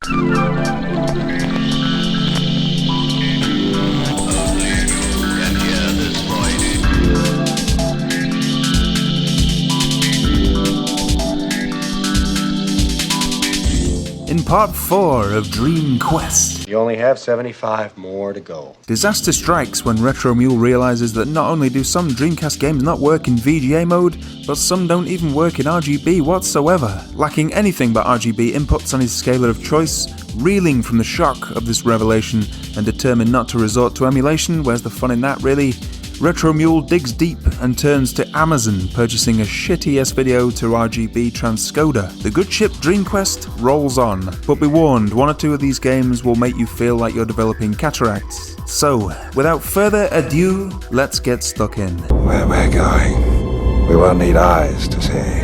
In part 4 of Dreamquest, you only have 75 more to go. Disaster strikes when Retro Mule realizes that not only do some Dreamcast games not work in VGA mode, but some don't even work in RGB whatsoever. Lacking anything but RGB inputs on his scaler of choice, reeling from the shock of this revelation and determined not to resort to emulation, where's the fun in that really? Retro Mule digs deep and turns to Amazon, purchasing a shitty S-Video to RGB transcoder. The good ship Dreamquest rolls on, but be warned, one or two of these games will make you feel like you're developing cataracts. So, without further ado, let's get stuck in. Where we're going, we will need eyes to see.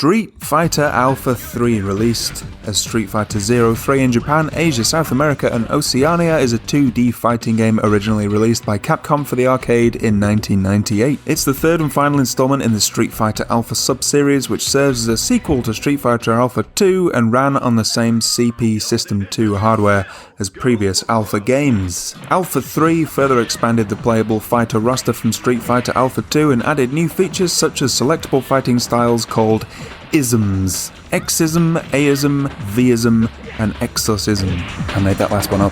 Street Fighter Alpha 3, released as Street Fighter 03 in Japan, Asia, South America and Oceania, is a 2D fighting game originally released by Capcom for the arcade in 1998. It's the third and final installment in the Street Fighter Alpha sub-series, which serves as a sequel to Street Fighter Alpha 2 and ran on the same CP System 2 hardware as previous Alpha games. Alpha 3 further expanded the playable fighter roster from Street Fighter Alpha 2 and added new features such as selectable fighting styles called isms. Xism, Aism, Vism, and Exorcism. I made that last one up.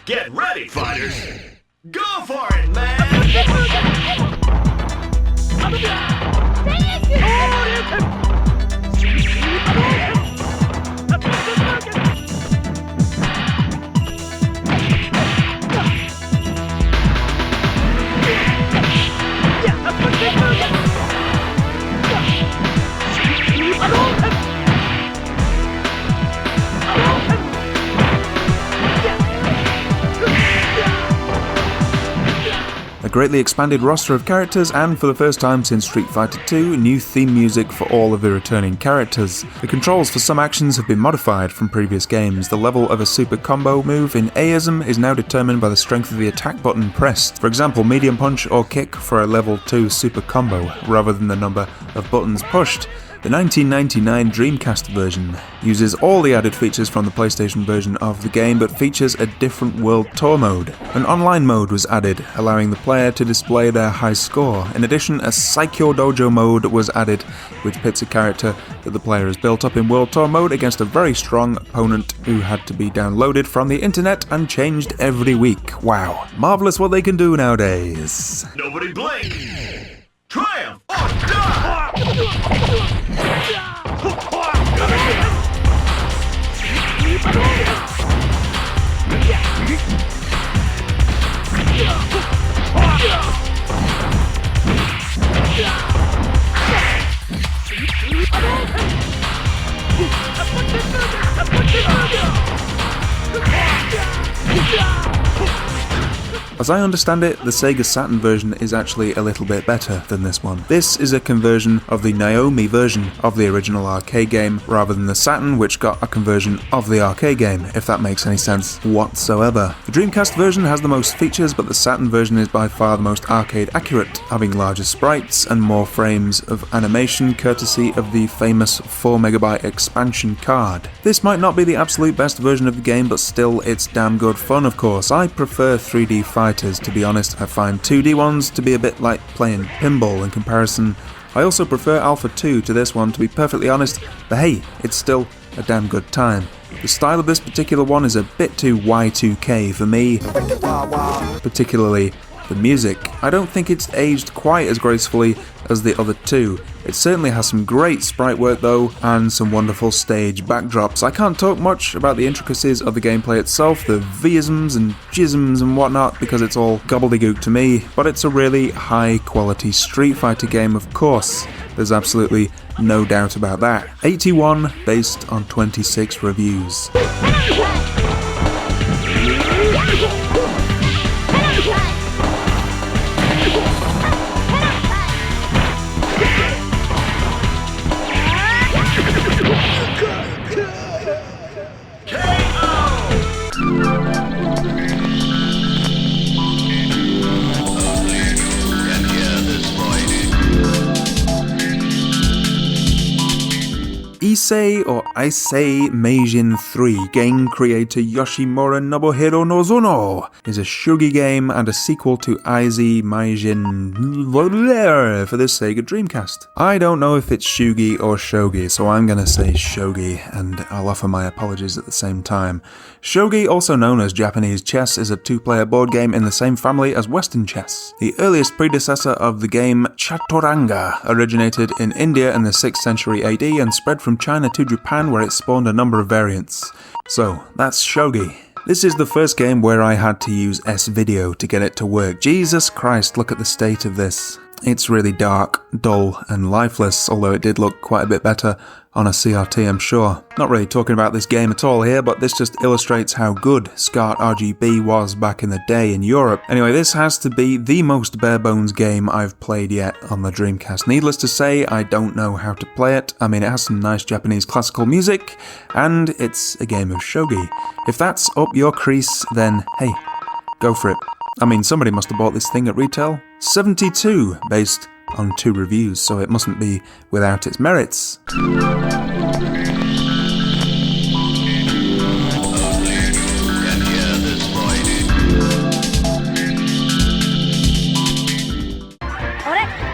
Get ready, fighters! Go for it, man! A greatly expanded roster of characters, and for the first time since Street Fighter 2, new theme music for all of the returning characters. The controls for some actions have been modified from previous games. The level of a super combo move in Aism is now determined by the strength of the attack button pressed. For example, medium punch or kick for a level 2 super combo, rather than the number of buttons pushed. The 1999 Dreamcast version uses all the added features from the PlayStation version of the game, but features a different World Tour mode. An online mode was added, allowing the player to display their high score. In addition, a Saikyo Dojo mode was added, which pits a character that the player has built up in World Tour mode against a very strong opponent who had to be downloaded from the internet and changed every week. Wow, marvelous what they can do nowadays. Nobody blink! Triumph or die! As I understand it, the Sega Saturn version is actually a little bit better than this one. This is a conversion of the Naomi version of the original arcade game, rather than the Saturn, which got a conversion of the arcade game, if that makes any sense whatsoever. The Dreamcast version has the most features, but the Saturn version is by far the most arcade accurate, having larger sprites and more frames of animation courtesy of the famous 4MB expansion card. This might not be the absolute best version of the game, but still it's damn good fun, of course. I prefer 3D fighters, to be honest. I find 2D ones to be a bit like playing pinball in comparison. I also prefer Alpha 2 to this one, to be perfectly honest, but hey, it's still a damn good time. The style of this particular one is a bit too Y2K for me, particularly the music. I don't think it's aged quite as gracefully as the other two. It certainly has some great sprite work though, and some wonderful stage backdrops. I can't talk much about the intricacies of the gameplay itself, the V-isms and jisms and whatnot, because it's all gobbledygook to me, but it's a really high quality Street Fighter game, of course. There's absolutely no doubt about that. 81 based on 26 reviews. Issei or Issei Meijin 3, game creator Yoshimura Nobuhiro Nozono, is a shogi game and a sequel to Issei Meijin for the Sega Dreamcast. I don't know if it's shugi or shogi, so I'm gonna say shogi, and I'll offer my apologies at the same time. Shogi, also known as Japanese chess, is a two-player board game in the same family as Western chess. The earliest predecessor of the game, Chaturanga, originated in India in the 6th century AD and spread from China to Japan, where it spawned a number of variants. So, that's shogi. This is the first game where I had to use S-Video to get it to work. Jesus Christ, look at the state of this. It's really dark, dull, and lifeless, although it did look quite a bit better on a CRT, I'm sure. Not really talking about this game at all here, but this just illustrates how good SCART RGB was back in the day in Europe. Anyway, this has to be the most bare-bones game I've played yet on the Dreamcast. Needless to say, I don't know how to play it. I mean, it has some nice Japanese classical music, and it's a game of shogi. If that's up your crease, then hey, go for it. I mean, somebody must have bought this thing at retail. 72 based on 2 reviews, so it mustn't be without its merits.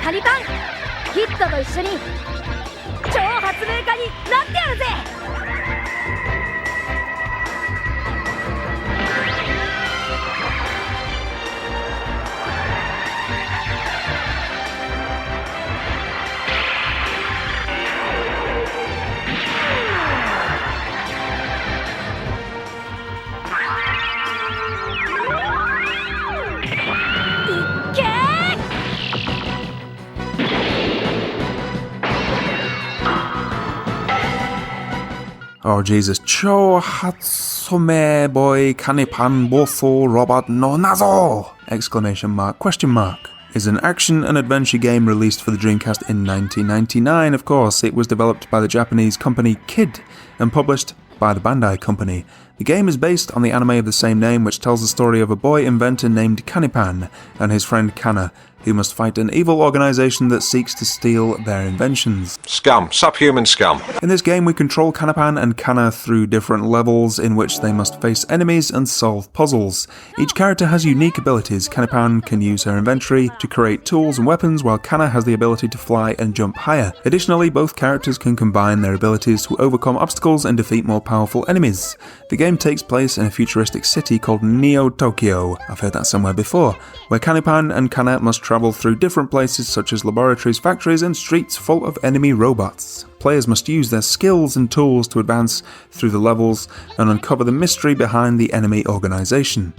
Kanipan! ヒットと一緒に超発明家になってやるぜ! Oh Jesus, Cho Hatsume boy Kanipan Botho Robot no Nazo! Exclamation mark, question mark. Is an action and adventure game released for the Dreamcast in 1999, of course. It was developed by the Japanese company Kid and published by the Bandai Company. The game is based on the anime of the same name, which tells the story of a boy inventor named Kanipan and his friend Kana, who must fight an evil organisation that seeks to steal their inventions. Scum. Subhuman scum. In this game we control Kanipan and Kana through different levels in which they must face enemies and solve puzzles. Each character has unique abilities. Kanipan can use her inventory to create tools and weapons, while Kana has the ability to fly and jump higher. Additionally, both characters can combine their abilities to overcome obstacles and defeat more powerful enemies. The game takes place in a futuristic city called Neo Tokyo, I've heard that somewhere before, where Kanipan and Kana must travel through different places such as laboratories, factories, and streets full of enemy robots. Players must use their skills and tools to advance through the levels and uncover the mystery behind the enemy organisation.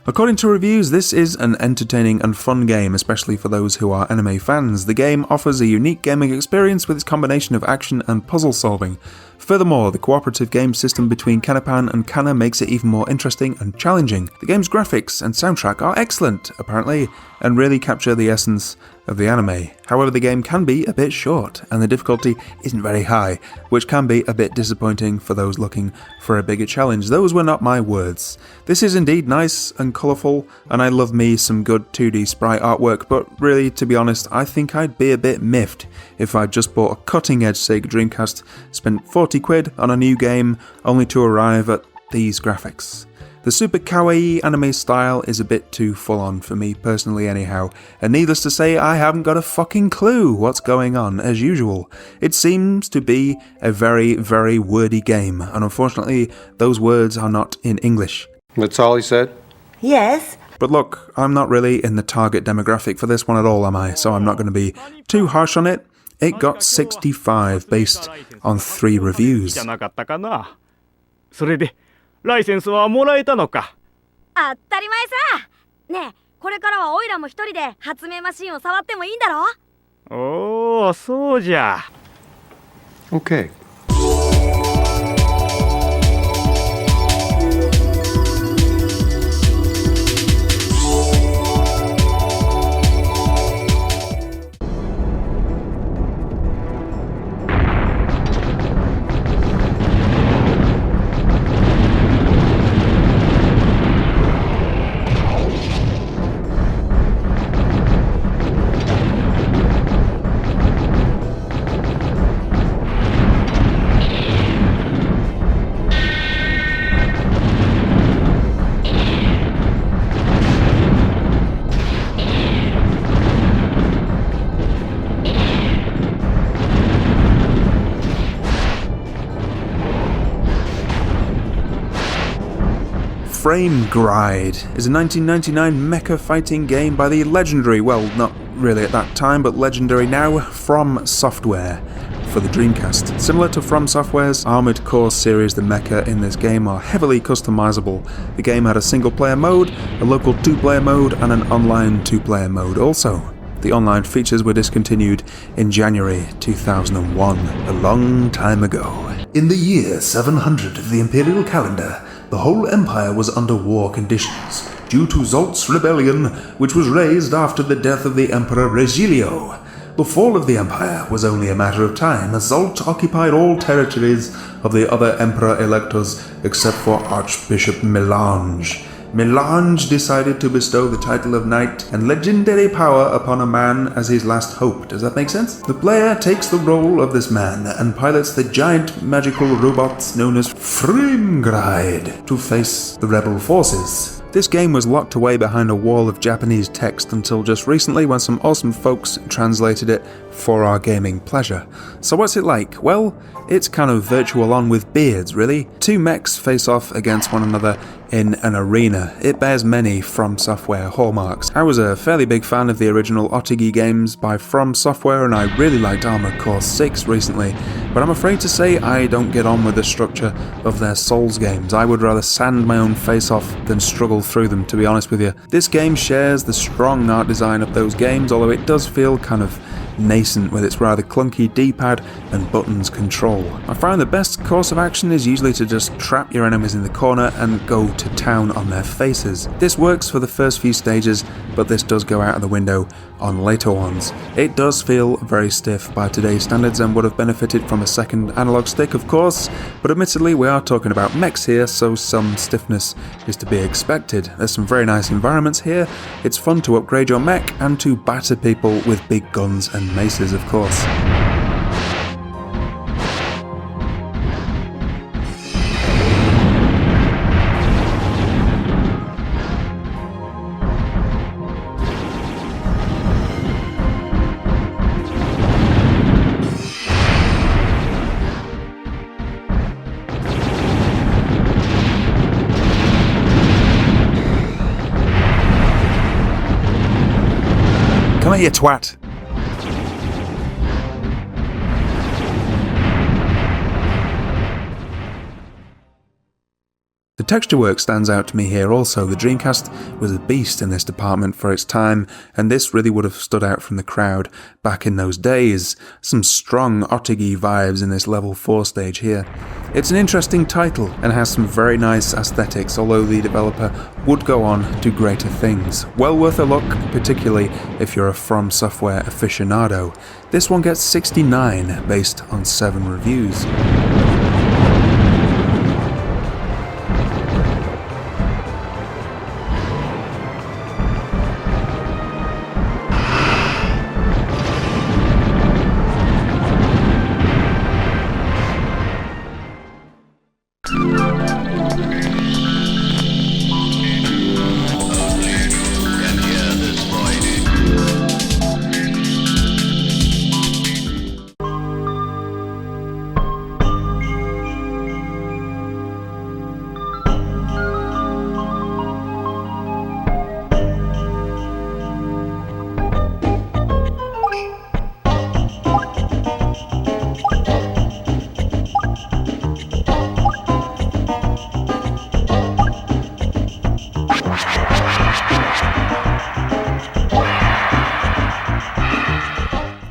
According to reviews, this is an entertaining and fun game, especially for those who are anime fans. The game offers a unique gaming experience with its combination of action and puzzle solving. Furthermore, the cooperative game system between Kanipan and Kana makes it even more interesting and challenging. The game's graphics and soundtrack are excellent, apparently, and really capture the essence of the anime. However, the game can be a bit short, and the difficulty isn't very high, which can be a bit disappointing for those looking for a bigger challenge. Those were not my words. This is indeed nice and colourful, and I love me some good 2D sprite artwork, but really, to be honest, I think I'd be a bit miffed if I'd just bought a cutting-edge Sega Dreamcast, spent 40 quid on a new game, only to arrive at these graphics. The super kawaii anime style is a bit too full on for me personally anyhow, and needless to say I haven't got a fucking clue what's going on as usual. It seems to be a very, very wordy game, and unfortunately those words are not in English. That's all he said? Yes. But look, I'm not really in the target demographic for this one at all, am I? So I'm not going to be too harsh on it. It got 65 based on 3 reviews. それでライセンスはもらえたのか。当たり前さ。ねえ、これからはオイラも一人で発明マシンを触ってもいいんだろ？おお、そうじゃ。Okay. Mech Gride is a 1999 mecha fighting game by the legendary, well, not really at that time, but legendary now, From Software for the Dreamcast. Similar to From Software's Armored Core series, the mecha in this game are heavily customizable. The game had a single-player mode, a local 2-player mode, and an online 2-player mode also. The online features were discontinued in January 2001, a long time ago. In the year 700 of the Imperial calendar, the whole empire was under war conditions due to Zolt's rebellion, which was raised after the death of the Emperor Regilio. The fall of the empire was only a matter of time, as Zolt occupied all territories of the other emperor-electors except for Archbishop Melange. Melange decided to bestow the title of knight and legendary power upon a man as his last hope. Does that make sense? The player takes the role of this man and pilots the giant magical robots known as Mech Gride to face the rebel forces. This game was locked away behind a wall of Japanese text until just recently when some awesome folks translated it for our gaming pleasure. So what's it like? Well, it's kind of virtual on with beards, really. 2 mechs face off against one another in an arena. It bears many From Software hallmarks. I was a fairly big fan of the original Otigi games by From Software, and I really liked Armored Core 6 recently, but I'm afraid to say I don't get on with the structure of their Souls games. I would rather sand my own face off than struggle through them, to be honest with you. This game shares the strong art design of those games, although it does feel kind of nascent with its rather clunky D-pad and buttons control. I find the best course of action is usually to just trap your enemies in the corner and go to town on their faces. This works for the first few stages, but this does go out of the window on later ones. It does feel very stiff by today's standards and would have benefited from a second analog stick, of course, but admittedly we are talking about mechs here, so some stiffness is to be expected. There's some very nice environments here. It's fun to upgrade your mech and to batter people with big guns and maces, of course. Come here, you twat! The texture work stands out to me here also. The Dreamcast was a beast in this department for its time, and this really would have stood out from the crowd back in those days. Some strong Otigi vibes in this level 4 stage here. It's an interesting title and has some very nice aesthetics, although the developer would go on to greater things. Well worth a look, particularly if you're a From Software aficionado. This one gets 69 based on 7 reviews.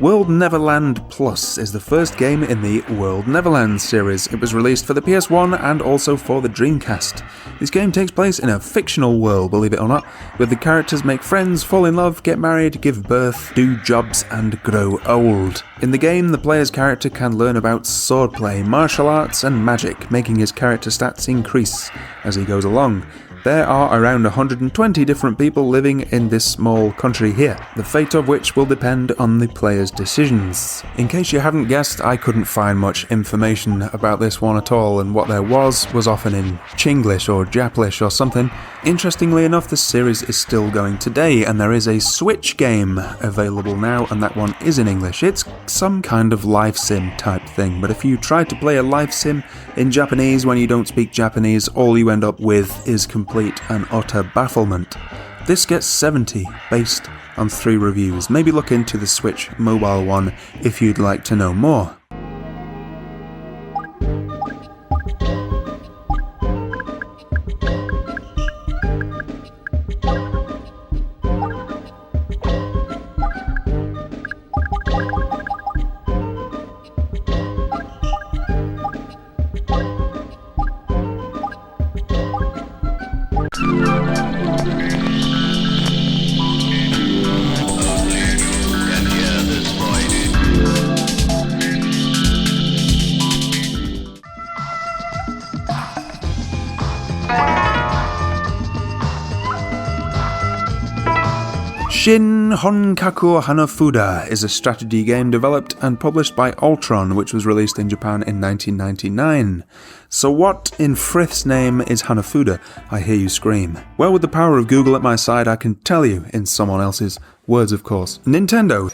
World Neverland Plus is the first game in the World Neverland series. It was released for the PS1 and also for the Dreamcast. This game takes place in a fictional world, believe it or not, where the characters make friends, fall in love, get married, give birth, do jobs, and grow old. In the game, the player's character can learn about swordplay, martial arts, and magic, making his character stats increase as he goes along. There are around 120 different people living in this small country here, the fate of which will depend on the player's decisions. In case you haven't guessed, I couldn't find much information about this one at all, and what there was often in Chinglish or Japlish or something. Interestingly enough, this series is still going today, and there is a Switch game available now, and that one is in English. It's some kind of life sim type thing, but if you try to play a life sim in Japanese when you don't speak Japanese, all you end up with is complete and utter bafflement. This gets 70 based on 3 reviews. Maybe look into the Switch mobile one if you'd like to know more. Shin Honkaku Hanafuda is a strategy game developed and published by Ultron, which was released in Japan in 1999. So what in Frith's name is Hanafuda, I hear you scream? Well, with the power of Google at my side, I can tell you, in someone else's words of course. Nintendo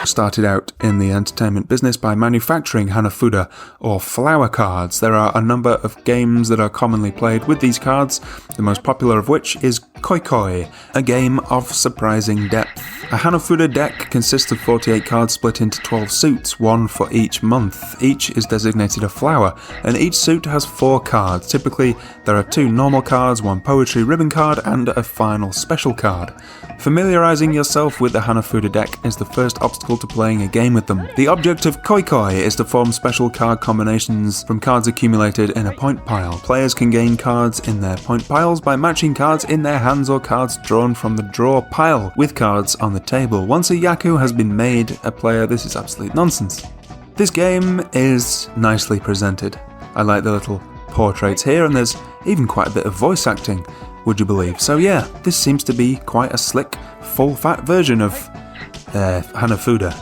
started out in the entertainment business by manufacturing Hanafuda, or flower cards. There are a number of games that are commonly played with these cards, the most popular of which is Koi Koi, a game of surprising depth. A Hanafuda deck consists of 48 cards split into 12 suits, one for each month. Each is designated a flower, and each suit has 4 cards. Typically, there are 2 normal cards, 1 poetry ribbon card, and a final special card. Familiarising yourself with the Hanafuda deck is the first obstacle to playing a game with them. The object of Koi Koi is to form special card combinations from cards accumulated in a point pile. Players can gain cards in their point piles by matching cards in their hands or cards drawn from the draw pile with cards on the table. Once a Yaku has been made a player, this is absolute nonsense. This game is nicely presented. I like the little portraits here, and there's even quite a bit of voice acting, would you believe? So yeah, this seems to be quite a slick, full-fat version of Hanafuda.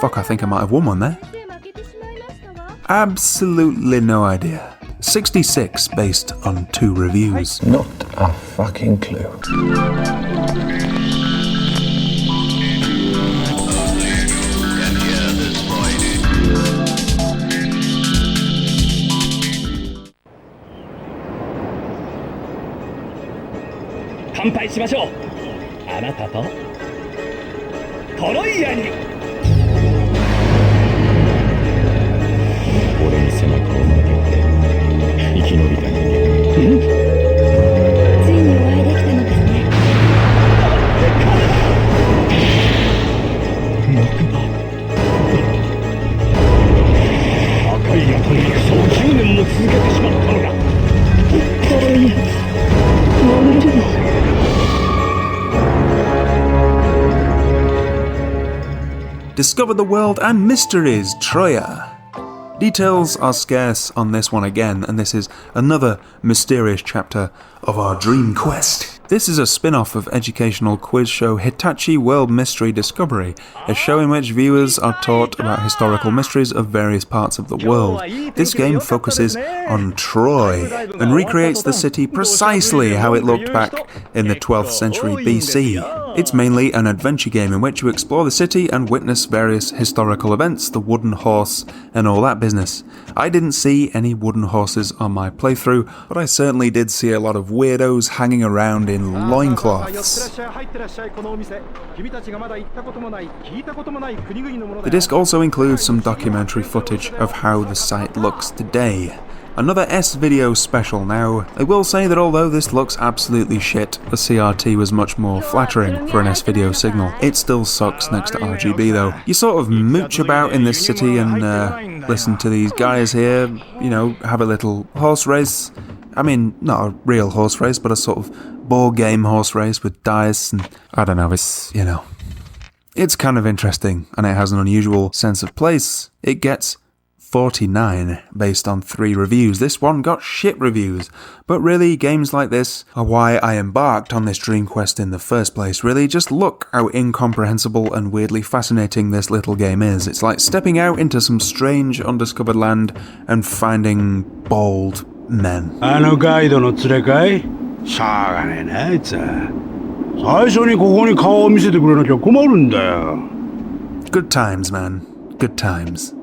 Fuck, I think I might have won one there. Absolutely no idea. 66 based on 2 reviews. Not a fucking clue. Discover the world and mysteries, Troia. Details are scarce on this one again, and this is another mysterious chapter of our Dreamquest. This is a spin-off of educational quiz show Hitachi World Mystery Discovery, a show in which viewers are taught about historical mysteries of various parts of the world. This game focuses on Troy and recreates the city precisely how it looked back in the 12th century BC. It's mainly an adventure game in which you explore the city and witness various historical events, the wooden horse, and all that business. I didn't see any wooden horses on my playthrough, but I certainly did see a lot of weirdos hanging around in loincloths. The disc also includes some documentary footage of how the site looks today. Another S-Video special now. I will say that although this looks absolutely shit, the CRT was much more flattering for an S-Video signal. It still sucks next to RGB though. You sort of mooch about in this city and listen to these guys here, you know, have a little horse race. I mean, not a real horse race, but a sort of board game horse race with dice and, I don't know, it's, you know. It's kind of interesting, and it has an unusual sense of place. It gets 49 based on 3 reviews. This one got shit reviews, but really games like this are why I embarked on this Dreamquest in the first place. Really, just look how incomprehensible and weirdly fascinating this little game is. It's like stepping out into some strange undiscovered land and finding bald men. あのガイドの連れかい？しゃあがねえなあいつは。最初にここに顔を見せてくれなきゃ困るんだよ。Good times, man. Good times.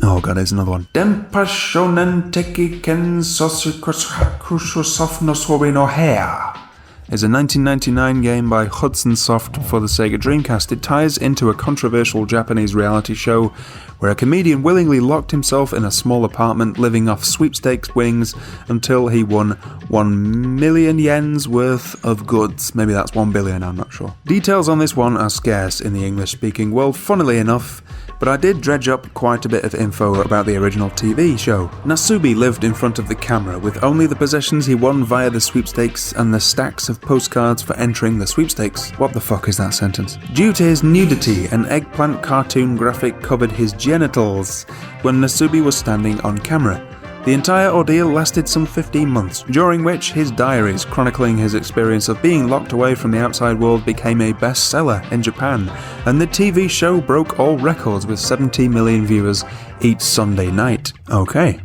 Oh god, there's another one. Denpa Shounen Teki Ken Sosukusosofno no Hair is a 1999 game by Hudson Soft for the Sega Dreamcast. It ties into a controversial Japanese reality show where a comedian willingly locked himself in a small apartment living off sweepstakes winnings until he won 1 million yen's worth of goods. Maybe that's 1 billion, I'm not sure. Details on this one are scarce in the English-speaking world, funnily enough, but I did dredge up quite a bit of info about the original TV show. Nasubi lived in front of the camera with only the possessions he won via the sweepstakes and the stacks of postcards for entering the sweepstakes. What the fuck is that sentence? Due to his nudity, an Eggplant cartoon graphic covered his genitals when Nasubi was standing on camera. The entire ordeal lasted some 15 months, during which his diaries chronicling his experience of being locked away from the outside world became a bestseller in Japan, and the TV show broke all records with 70 million viewers each Sunday night. Okay.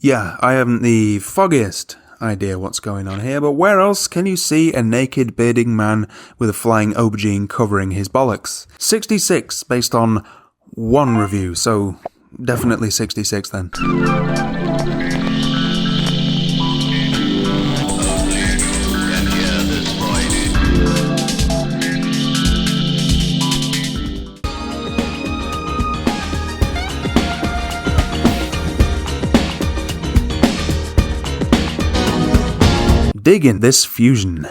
Yeah, I haven't the foggiest idea what's going on here, but where else can you see a naked bearding man with a flying aubergine covering his bollocks? 66 based on 1 review, so definitely 66 then. Dig in this fusion.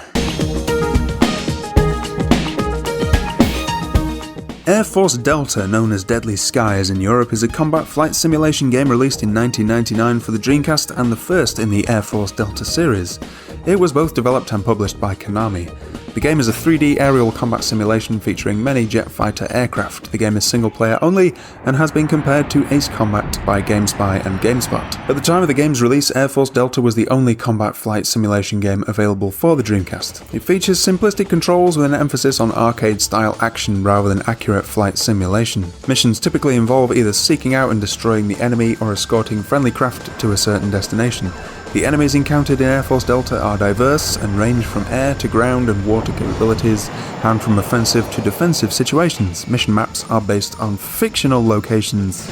Air Force Delta, known as Deadly Skies in Europe, is a combat flight simulation game released in 1999 for the Dreamcast and the first in the Air Force Delta series. It was both developed and published by Konami. The game is a 3D aerial combat simulation featuring many jet fighter aircraft. The game is single player only and has been compared to Ace Combat by GameSpy and GameSpot. At the time of the game's release, Air Force Delta was the only combat flight simulation game available for the Dreamcast. It features simplistic controls with an emphasis on arcade-style action rather than accurate flight simulation. Missions typically involve either seeking out and destroying the enemy or escorting friendly craft to a certain destination. The enemies encountered in Air Force Delta are diverse and range from air to ground and water capabilities, and from offensive to defensive situations. Mission maps are based on fictional locations.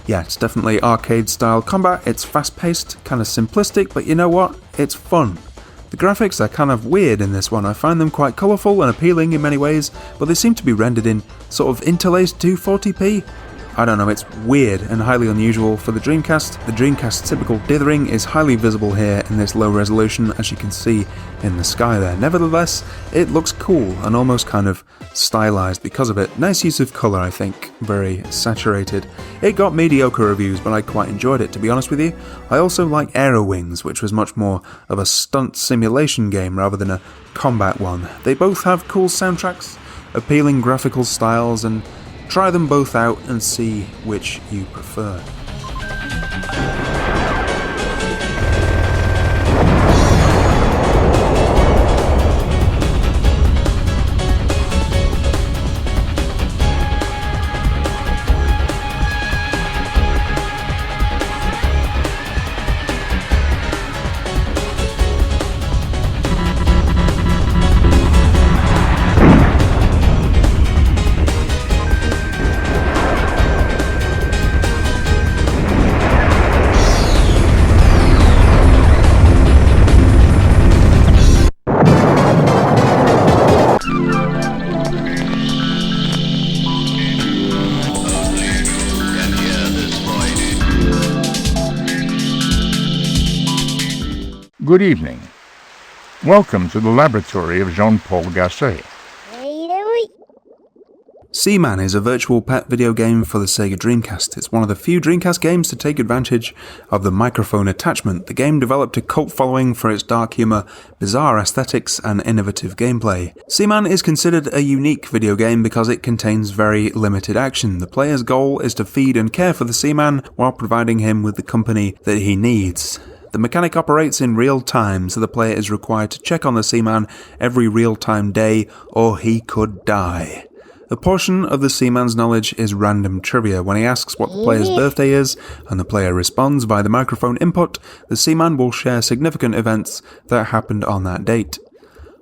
Yeah, it's definitely arcade-style combat. It's fast-paced, kind of simplistic, but you know what? It's fun. The graphics are kind of weird in this one. I find them quite colourful and appealing in many ways, but they seem to be rendered in sort of interlaced 240p. I don't know, it's weird and highly unusual for the Dreamcast. The Dreamcast's typical dithering is highly visible here in this low resolution, as you can see in the sky there. Nevertheless, it looks cool and almost kind of stylized because of it. Nice use of colour, I think. Very saturated. It got mediocre reviews, but I quite enjoyed it, to be honest with you. I also like Aero Wings, which was much more of a stunt simulation game rather than a combat one. They both have cool soundtracks, appealing graphical styles, and try them both out and see which you prefer. Good evening. Welcome to the laboratory of Jean-Paul Gasset. Seaman is a virtual pet video game for the Sega Dreamcast. It's one of the few Dreamcast games to take advantage of the microphone attachment. The game developed a cult following for its dark humour, bizarre aesthetics, and innovative gameplay. Seaman is considered a unique video game because it contains very limited action. The player's goal is to feed and care for the Seaman while providing him with the company that he needs. The mechanic operates in real time, so the player is required to check on the Seaman every real-time day, or he could die. A portion of the Seaman's knowledge is random trivia. When he asks what the player's birthday is, and the player responds via the microphone input, the Seaman will share significant events that happened on that date.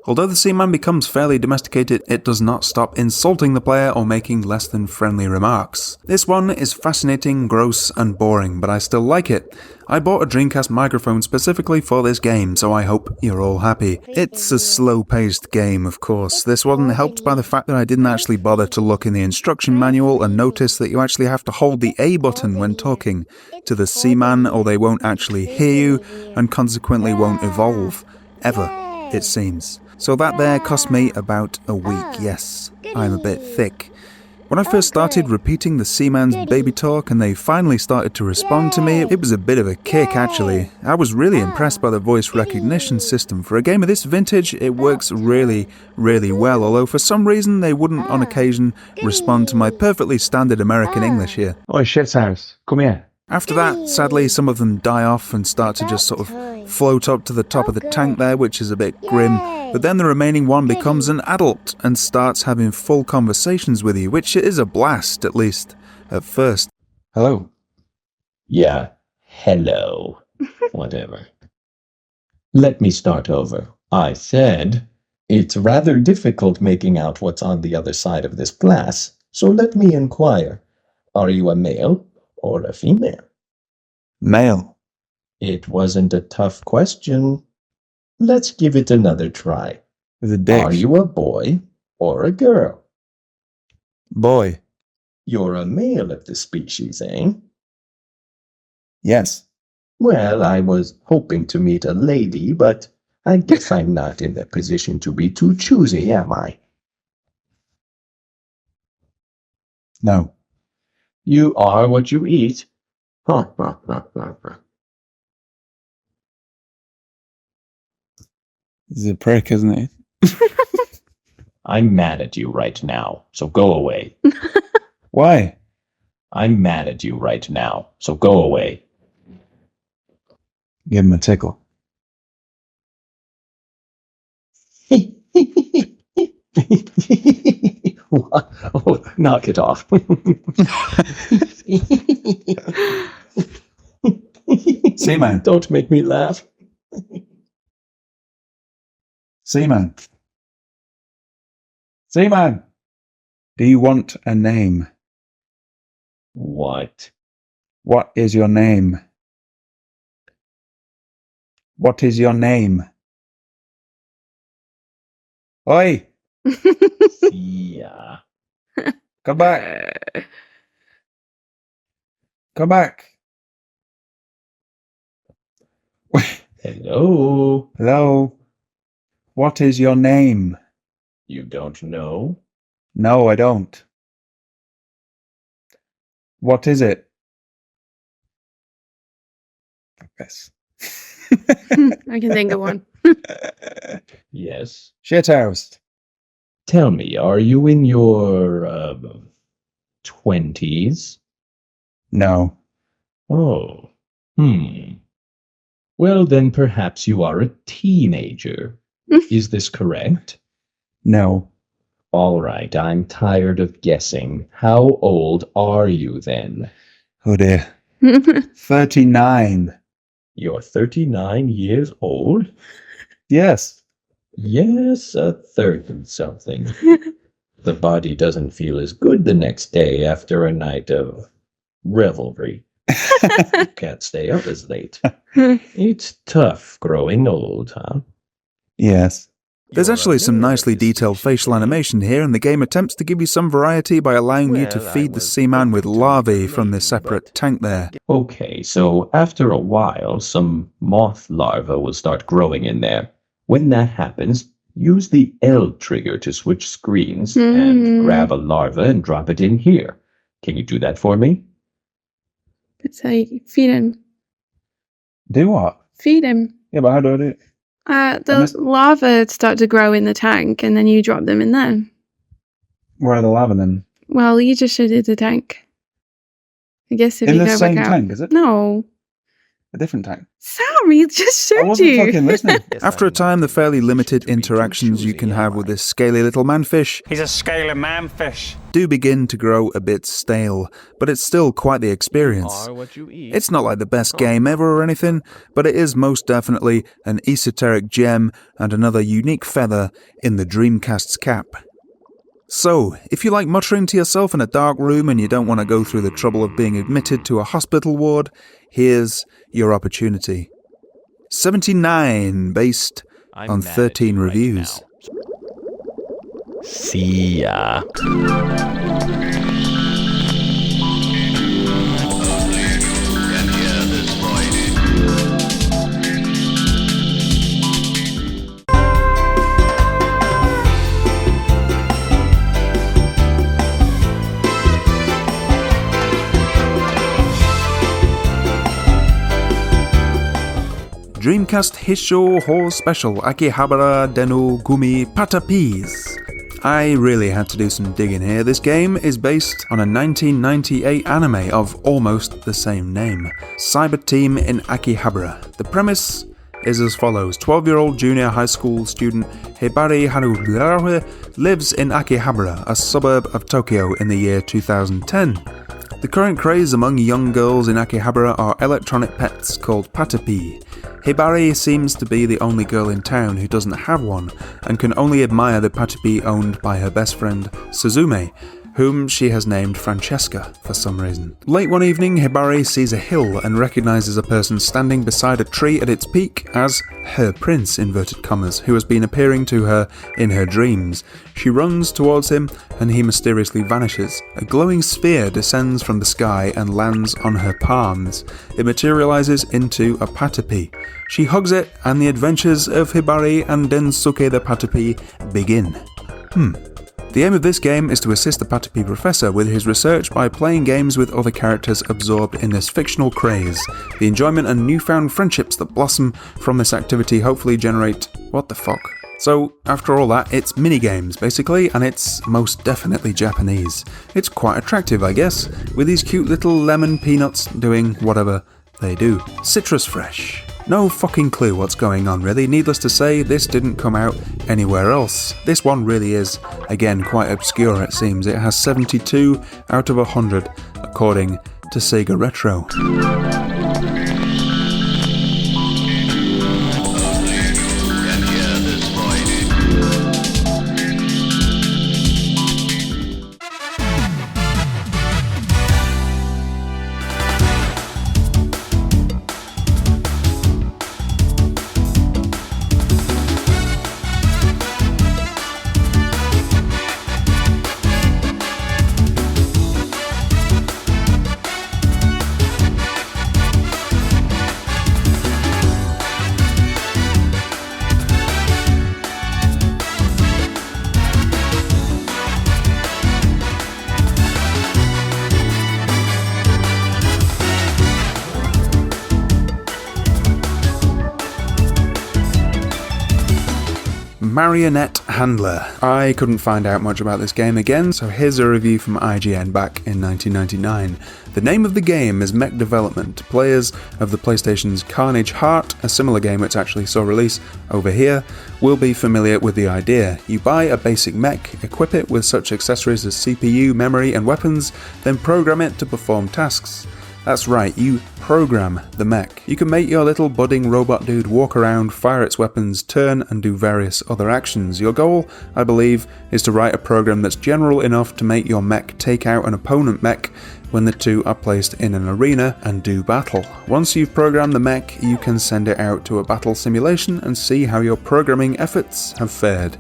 Although the Seaman becomes fairly domesticated, it does not stop insulting the player or making less than friendly remarks. This one is fascinating, gross, and boring, but I still like it. I bought a Dreamcast microphone specifically for this game, so I hope you're all happy. It's a slow-paced game, of course. This wasn't helped by the fact that I didn't actually bother to look in the instruction manual and notice that you actually have to hold the A button when talking to the Seaman, or they won't actually hear you, and consequently won't evolve. Ever, it seems. So that there cost me about a week, yes. I'm a bit thick. When I first started repeating the Seaman's baby talk and they finally started to respond to me, it was a bit of a kick actually. I was really impressed by the voice recognition system. For a game of this vintage, it works really, really well, although for some reason they wouldn't on occasion respond to my perfectly standard American English here. Oi, shit's house, come here. After that, sadly, some of them die off and start to just sort of float up to the top of the tank there, which is a bit grim. But then the remaining one becomes an adult and starts having full conversations with you, which is a blast, at least, at first. Hello. Yeah, hello. Whatever. Let me start over. I said, it's rather difficult making out what's on the other side of this glass, so let me inquire. Are you a male or a female? Male. It wasn't a tough question. Let's give it another try. With a dick. Are you a boy or a girl? Boy. You're a male of the species, eh? Yes. Well, I was hoping to meet a lady, but I guess I'm not in the position to be too choosy, am I? No. You are what you eat. This is a prick, isn't it? I'm mad at you right now, so go away. Why? I'm mad at you right now, so go away. Give him a tickle. Oh, knock it off. Seaman. Don't make me laugh. Seaman. Seaman. Do you want a name? What? What is your name? What is your name? Oi! Yeah. Come back! Come back! Hello? Hello? What is your name? You don't know? No, I don't. What is it? Yes. I can think of one. Yes. Shithouse. Tell me, are you in your 20s? No. Oh. Well, then perhaps you are a teenager. Is this correct? No. All right, I'm tired of guessing. How old are you then? Oh dear. 39. You're 39 years old? Yes. Yes, a 30-something. The body doesn't feel as good the next day after a night of revelry. You can't stay up as late. It's tough growing old, huh? Yes. There's actually some nicely detailed facial animation here, and the game attempts to give you some variety by allowing you to feed the Seaman with larvae from the separate tank there. Okay, so after a while, some moth larvae will start growing in there. When that happens, use the L trigger to switch screens and grab a larva and drop it in here. Can you do that for me? It's like, feed him. Do what? Feed him. Yeah, but how do I do it? The lava start to grow in the tank, and then you drop them in there. Where are the lava then? Well, you just showed it the tank. I guess if In you the go same back out. tank, is it? No. A different tank. Sorry, just showed I wasn't you. fucking listening. After a time, the fairly limited interactions you can have with this scaly little manfish He's a scaly manfish. do begin to grow a bit stale, but it's still quite the experience. It's not like the best game ever or anything, but it is most definitely an esoteric gem and another unique feather in the Dreamcast's cap. So, if you like muttering to yourself in a dark room and you don't want to go through the trouble of being admitted to a hospital ward, here's your opportunity. 79, based on 13 reviews. See ya. Dreamcast Hisho Ho Special Akihabara Deno Gumi Patapis. I really had to do some digging here. This game is based on a 1998 anime of almost the same name, Cyber Team in Akihabara. The premise is as follows. 12-year-old junior high school student Hibari Hanafuda lives in Akihabara, a suburb of Tokyo, in the year 2010. The current craze among young girls in Akihabara are electronic pets called patapi. Hibari seems to be the only girl in town who doesn't have one, and can only admire the patapi owned by her best friend Suzume, whom she has named Francesca for some reason. Late one evening, Hibari sees a hill and recognizes a person standing beside a tree at its peak as her prince, inverted commas, who has been appearing to her in her dreams. She runs towards him and he mysteriously vanishes. A glowing sphere descends from the sky and lands on her palms. It materializes into a patapi. She hugs it and the adventures of Hibari and Densuke the patapi begin. The aim of this game is to assist the Patapi professor with his research by playing games with other characters absorbed in this fictional craze. The enjoyment and newfound friendships that blossom from this activity hopefully generate... what the fuck? So, after all that, it's minigames, basically, and it's most definitely Japanese. It's quite attractive, I guess, with these cute little lemon peanuts doing whatever they do. Citrus fresh. No fucking clue what's going on, really. Needless to say, this didn't come out anywhere else. This one really is, again, quite obscure it seems. It has 72 out of 100, according to Sega Retro. Marionette Handler. I couldn't find out much about this game again, so here's a review from IGN back in 1999. The name of the game is Mech Development. Players of the PlayStation's Carnage Heart, a similar game which actually saw release over here, will be familiar with the idea. You buy a basic mech, equip it with such accessories as CPU, memory, and weapons, then program it to perform tasks. That's right, you program the mech. You can make your little budding robot dude walk around, fire its weapons, turn, and do various other actions. Your goal, I believe, is to write a program that's general enough to make your mech take out an opponent mech when the two are placed in an arena and do battle. Once you've programmed the mech, you can send it out to a battle simulation and see how your programming efforts have fared.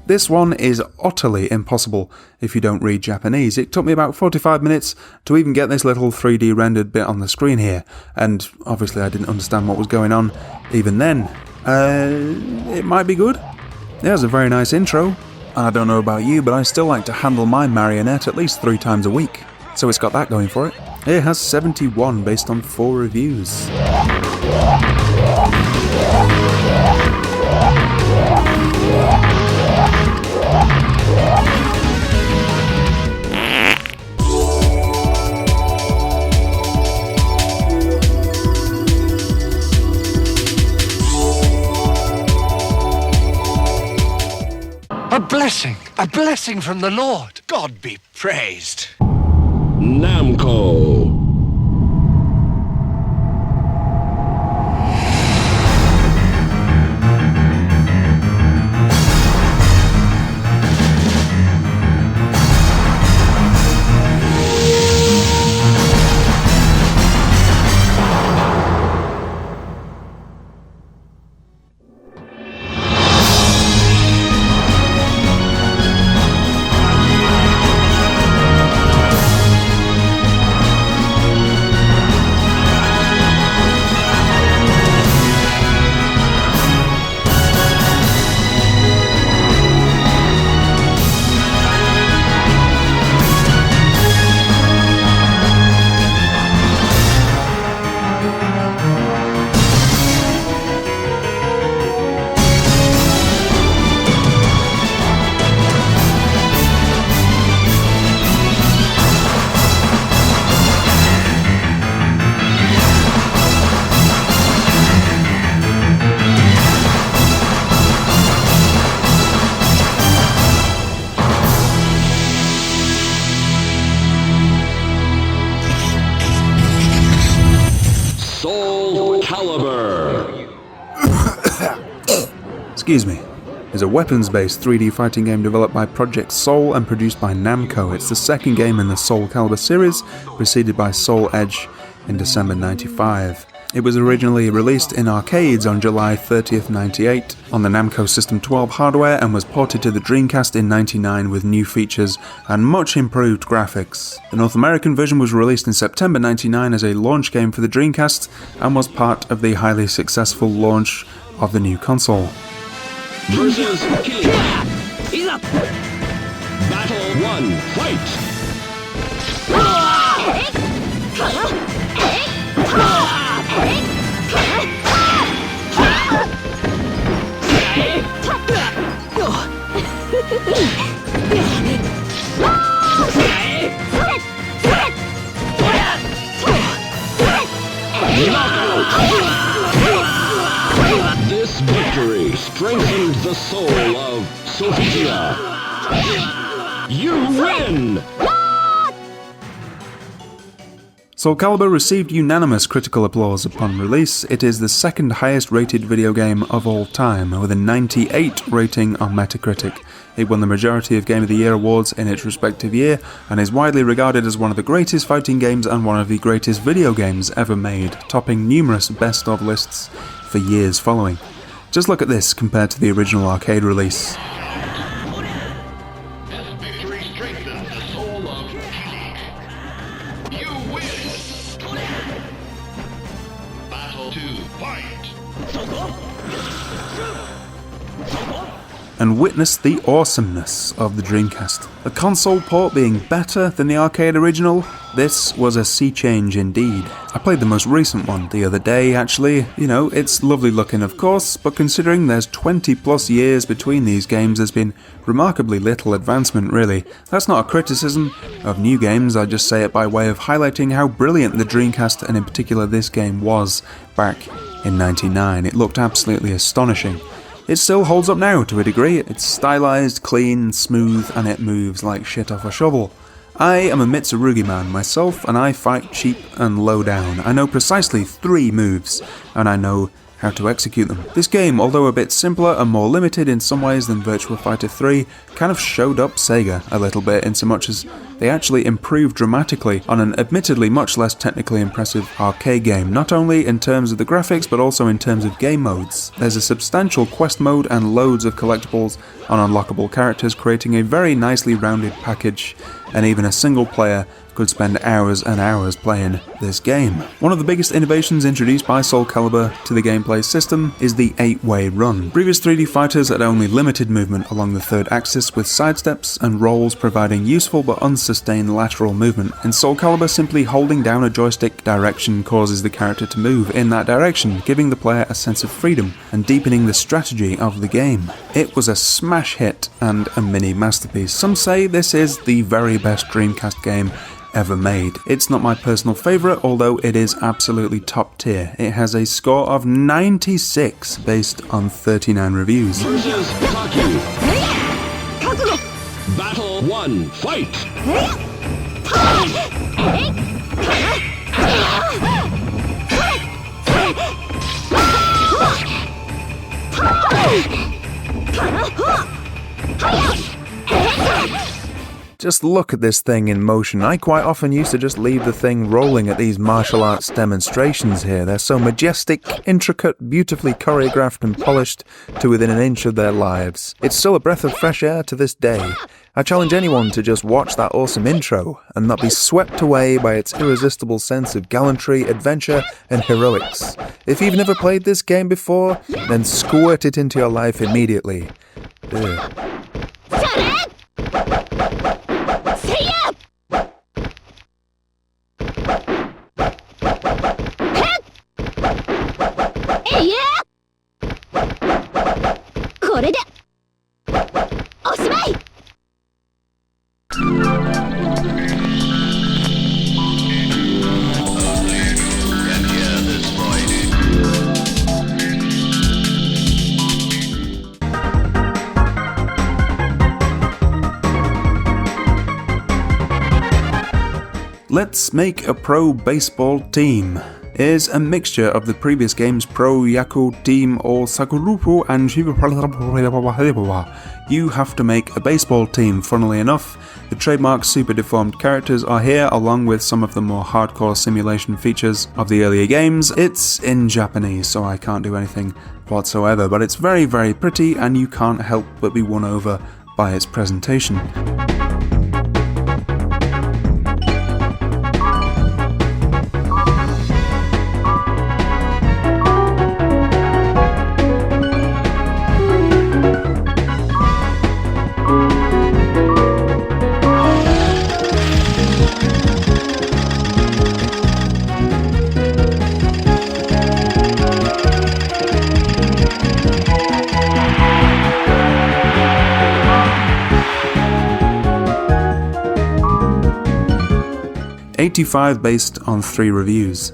This one is utterly impossible if you don't read Japanese. It took me about 45 minutes to even get this little 3D rendered bit on the screen here, and obviously I didn't understand what was going on even then. It might be good. There's a very nice intro. I don't know about you, but I still like to handle my marionette at least 3 times a week, so it's got that going for it. It has 71 based on 4 reviews. A blessing from the Lord. God be praised. Namco. Soulcalibur. Excuse me. Is a weapons-based 3D fighting game developed by Project Soul and produced by Namco. It's the second game in the Soulcalibur series, preceded by Soul Edge in December 95. It was originally released in arcades on July 30th, 98 on the Namco System 12 hardware and was ported to the Dreamcast in 99 with new features and much improved graphics. The North American version was released in September 99 as a launch game for the Dreamcast and was part of the highly successful launch of the new console. Versus Kanipan. Battle 1, fight! This victory strengthened the soul of Sophia. You win! Soulcalibur received unanimous critical applause upon release. It is the second highest rated video game of all time, with a 98 rating on Metacritic. It won the majority of Game of the Year awards in its respective year, and is widely regarded as one of the greatest fighting games and one of the greatest video games ever made, topping numerous best-of lists for years following. Just look at this compared to the original arcade release. and witness the awesomeness of the Dreamcast. The console port being better than the arcade original, this was a sea change indeed. I played the most recent one the other day actually. You know, it's lovely looking of course, but considering there's 20 plus years between these games, there's been remarkably little advancement really. That's not a criticism of new games, I just say it by way of highlighting how brilliant the Dreamcast, and in particular this game, was back in '99. It looked absolutely astonishing. It still holds up now to a degree. It's stylized, clean, smooth, and it moves like shit off a shovel. I am a Mitsurugi man myself, and I fight cheap and low down. I know precisely 3 moves, and I know how to execute them. This game, although a bit simpler and more limited in some ways than Virtua Fighter 3, kind of showed up Sega a little bit in so much as they actually improved dramatically on an admittedly much less technically impressive arcade game, not only in terms of the graphics but also in terms of game modes. There's a substantial quest mode and loads of collectibles on unlockable characters, creating a very nicely rounded package, and even a single player could spend hours and hours playing this game. One of the biggest innovations introduced by Soulcalibur to the gameplay system is the 8-way run. Previous 3D fighters had only limited movement along the third axis, with sidesteps and rolls providing useful but unsustained lateral movement. In Soulcalibur, simply holding down a joystick direction causes the character to move in that direction, giving the player a sense of freedom and deepening the strategy of the game. It was a smash hit and a mini masterpiece. Some say this is the very best Dreamcast game ever made. It's not my personal favourite, although it is absolutely top tier. It has a score of 96 based on 39 reviews. Versus Taku. Battle 1, fight! Just look at this thing in motion. I quite often used to just leave the thing rolling at these martial arts demonstrations here. They're so majestic, intricate, beautifully choreographed and polished to within an inch of their lives. It's still a breath of fresh air to this day. I challenge anyone to just watch that awesome intro and not be swept away by its irresistible sense of gallantry, adventure, and heroics. If you've never played this game before, then squirt it into your life immediately. Ugh. Let's Make a Pro Baseball Team is a mixture of the previous game's Pro Yaku Team or Sakurupu and you have to make a baseball team. Funnily enough, the trademark super deformed characters are here along with some of the more hardcore simulation features of the earlier games. It's in Japanese, so I can't do anything whatsoever, but it's very, very pretty and you can't help but be won over by its presentation. '85 based on 3 reviews.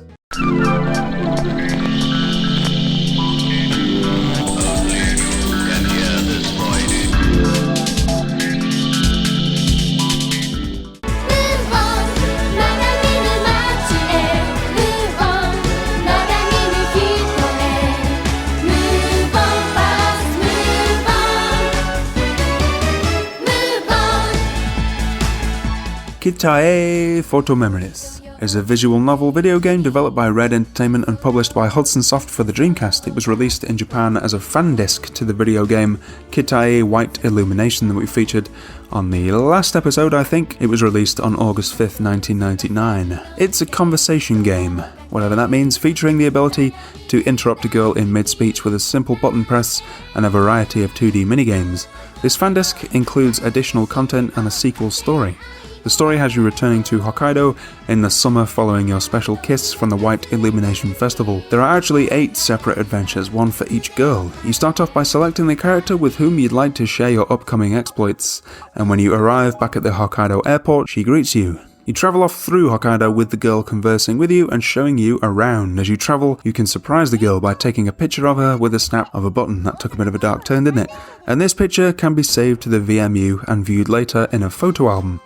Kitae Photo Memories. is a visual novel video game developed by Red Entertainment and published by Hudson Soft for the Dreamcast. It was released in Japan as a fan disc to the video game Kitai White Illumination that we featured on the last episode, I think. It was released on August 5th, 1999. It's a conversation game, whatever that means, featuring the ability to interrupt a girl in mid-speech with a simple button press and a variety of 2D minigames. This fan disc includes additional content and a sequel story. The story has you returning to Hokkaido in the summer following your special kiss from the White Illumination Festival. There are actually 8 separate adventures, one for each girl. You start off by selecting the character with whom you'd like to share your upcoming exploits, and when you arrive back at the Hokkaido airport, she greets you. You travel off through Hokkaido with the girl conversing with you and showing you around. As you travel, you can surprise the girl by taking a picture of her with a snap of a button. That took a bit of a dark turn, didn't it? And this picture can be saved to the VMU and viewed later in a photo album.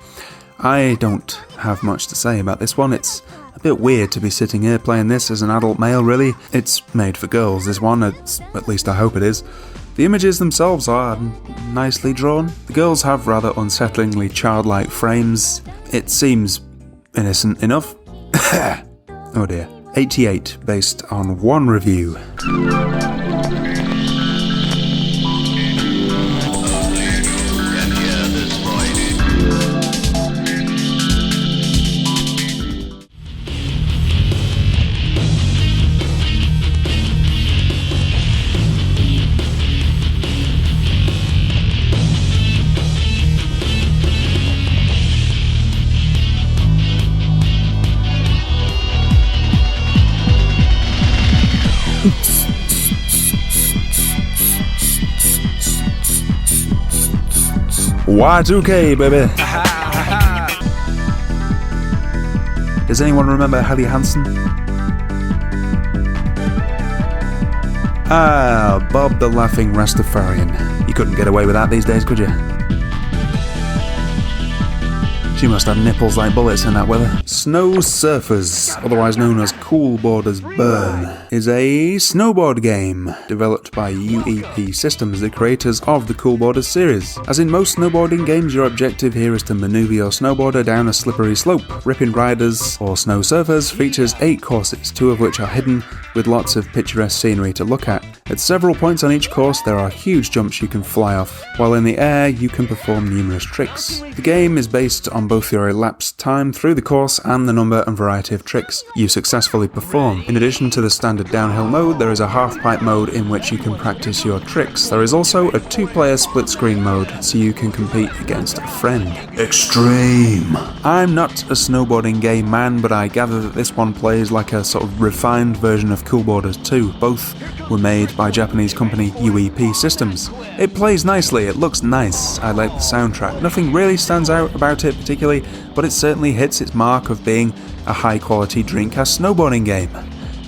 I don't have much to say about this one. It's a bit weird to be sitting here playing this as an adult male, really. It's made for girls, this one, at least I hope it is. The images themselves are nicely drawn. The girls have rather unsettlingly childlike frames. It seems innocent enough. Oh dear. 88, based on one review. Y2K, baby! Does anyone remember Helly Hansen? Ah, Bob the Laughing Rastafarian. You couldn't get away with that these days, could you? She must have nipples like bullets in that weather. Snow Surfers, otherwise known as Cool Borders BURRRN, is a snowboard game developed by UEP Systems, the creators of the Cool Borders series. As in most snowboarding games, your objective here is to maneuver your snowboarder down a slippery slope. Ripping Riders, or Snow Surfers, features 8 courses, 2 of which are hidden with lots of picturesque scenery to look at. At several points on each course, there are huge jumps you can fly off, while in the air you can perform numerous tricks. The game is based on both your elapsed time through the course and the number and variety of tricks you successfully perform. In addition to the standard downhill mode, there is a half-pipe mode in which you can practice your tricks. There is also a 2-player split-screen mode, so you can compete against a friend. Extreme! I'm not a snowboarding game man, but I gather that this one plays like a sort of refined version of Cool Borders 2. Both were made by Japanese company UEP Systems. It plays nicely, it looks nice, I like the soundtrack. Nothing really stands out about it particularly, but it certainly hits its mark of being a high-quality Dreamcast snowboarding game.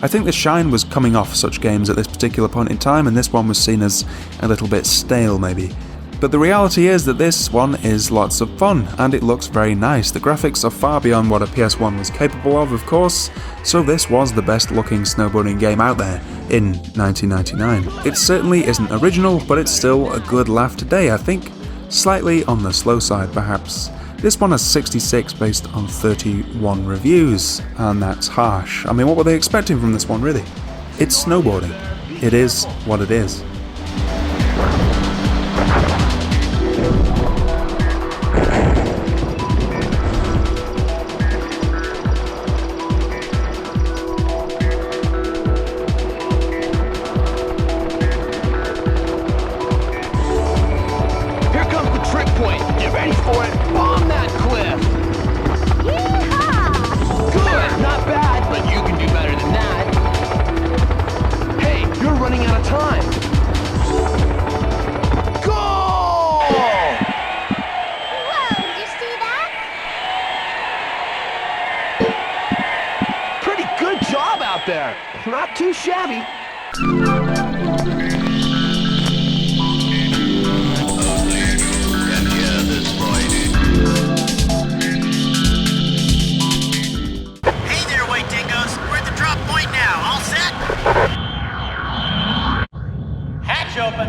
I think the shine was coming off such games at this particular point in time, and this one was seen as a little bit stale maybe. But the reality is that this one is lots of fun, and it looks very nice. The graphics are far beyond what a PS1 was capable of course, so this was the best looking snowboarding game out there in 1999. It certainly isn't original, but it's still a good laugh today, I think. Slightly on the slow side, perhaps. This one has 66 based on 31 reviews, and that's harsh. I mean, what were they expecting from this one, really? It's snowboarding. It is what it is. Not too shabby. Hey there, white dingoes. We're at the drop point now. All set? Hatch open.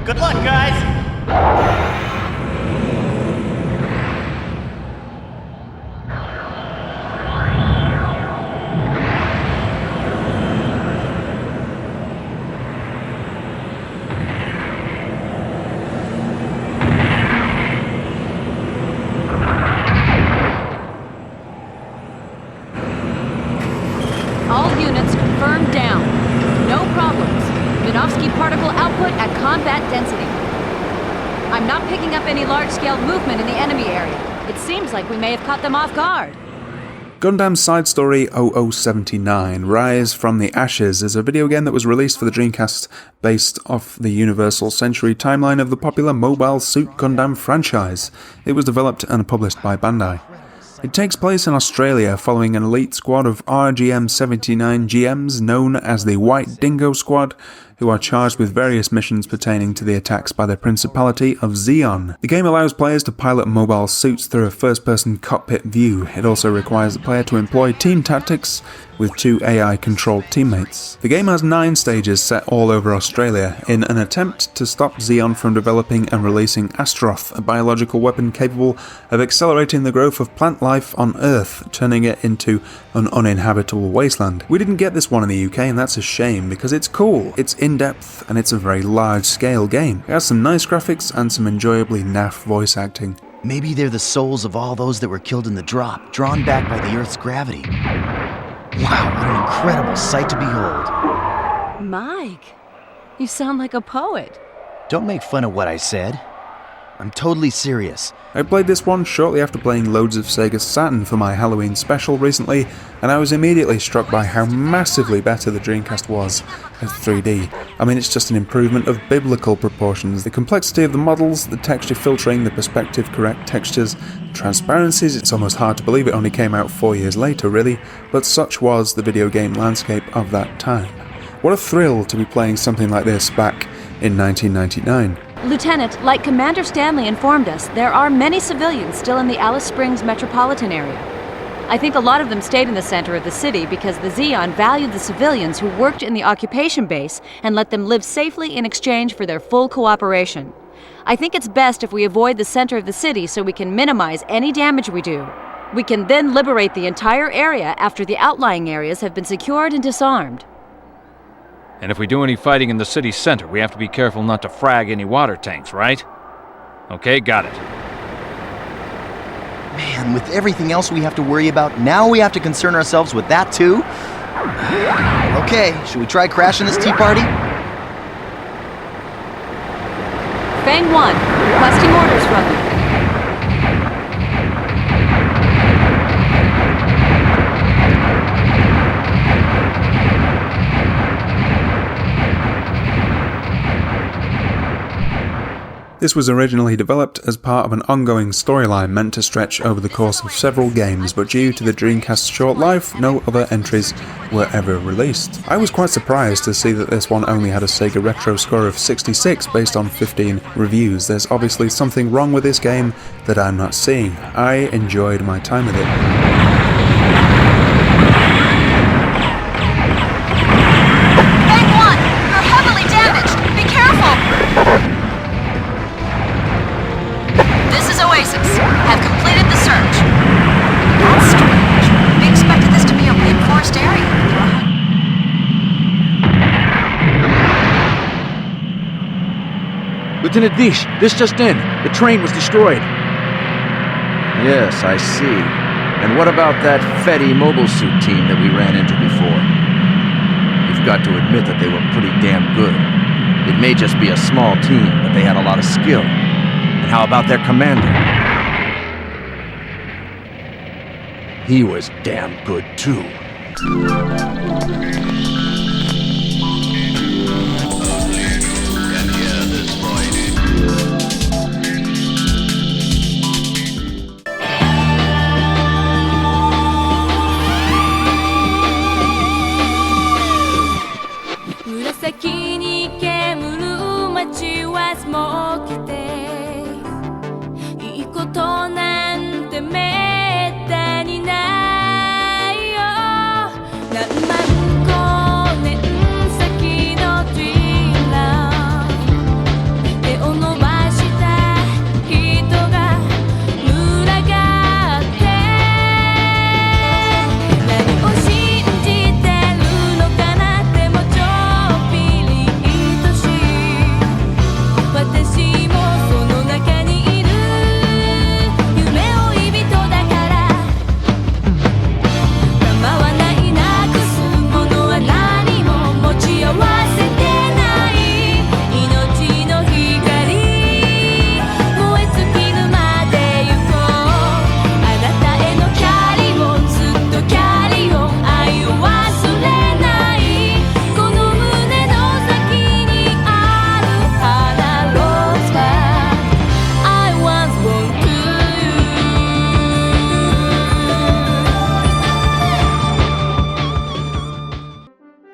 Good luck, guys. I'm not picking up any large-scale movement in the enemy area. It seems like we may have caught them off guard. Gundam Side Story 0079 Rise from the Ashes is a video game that was released for the Dreamcast based off the Universal Century timeline of the popular Mobile Suit Gundam franchise. It was developed and published by Bandai. It takes place in Australia following an elite squad of RGM-79 GMs known as the White Dingo Squad, who are charged with various missions pertaining to the attacks by the Principality of Zeon. The game allows players to pilot mobile suits through a first-person cockpit view. It also requires the player to employ team tactics with 2 AI-controlled teammates. The game has 9 stages set all over Australia in an attempt to stop Zeon from developing and releasing Astaroth, a biological weapon capable of accelerating the growth of plant life on Earth, turning it into an uninhabitable wasteland. We didn't get this one in the UK, and that's a shame because it's cool, it's in-depth, and it's a very large-scale game. It has some nice graphics and some enjoyably naff voice acting. Maybe they're the souls of all those that were killed in the drop, drawn back by the Earth's gravity. Wow, what an incredible sight to behold. Mike, you sound like a poet. Don't make fun of what I said. I'm totally serious. I played this one shortly after playing loads of Sega Saturn for my Halloween special recently, and I was immediately struck by how massively better the Dreamcast was at 3D. I mean, it's just an improvement of biblical proportions. The complexity of the models, the texture filtering, the perspective correct textures, transparencies, it's almost hard to believe it only came out 4 years later, really, but such was the video game landscape of that time. What a thrill to be playing something like this back in 1999. Lieutenant, like Commander Stanley informed us, there are many civilians still in the Alice Springs metropolitan area. I think a lot of them stayed in the center of the city because the Zeon valued the civilians who worked in the occupation base and let them live safely in exchange for their full cooperation. I think it's best if we avoid the center of the city so we can minimize any damage we do. We can then liberate the entire area after the outlying areas have been secured and disarmed. And if we do any fighting in the city center, we have to be careful not to frag any water tanks, right? Okay, got it. Man, with everything else we have to worry about, now we have to concern ourselves with that too? Okay, should we try crashing this tea party? Fang 1, requesting orders from you. This was originally developed as part of an ongoing storyline meant to stretch over the course of several games, but due to the Dreamcast's short life, no other entries were ever released. I was quite surprised to see that this one only had a Sega Retro score of 66 based on 15 reviews. There's obviously something wrong with this game that I'm not seeing. I enjoyed my time with it. Have completed the search. That's strange. We expected this to be a reinforced area. Lieutenant Vish, this just in. The train was destroyed. Yes, I see. And what about that Fetty mobile suit team that we ran into before? You've got to admit that they were pretty damn good. It may just be a small team, but they had a lot of skill. And how about their commander? He was damn good too.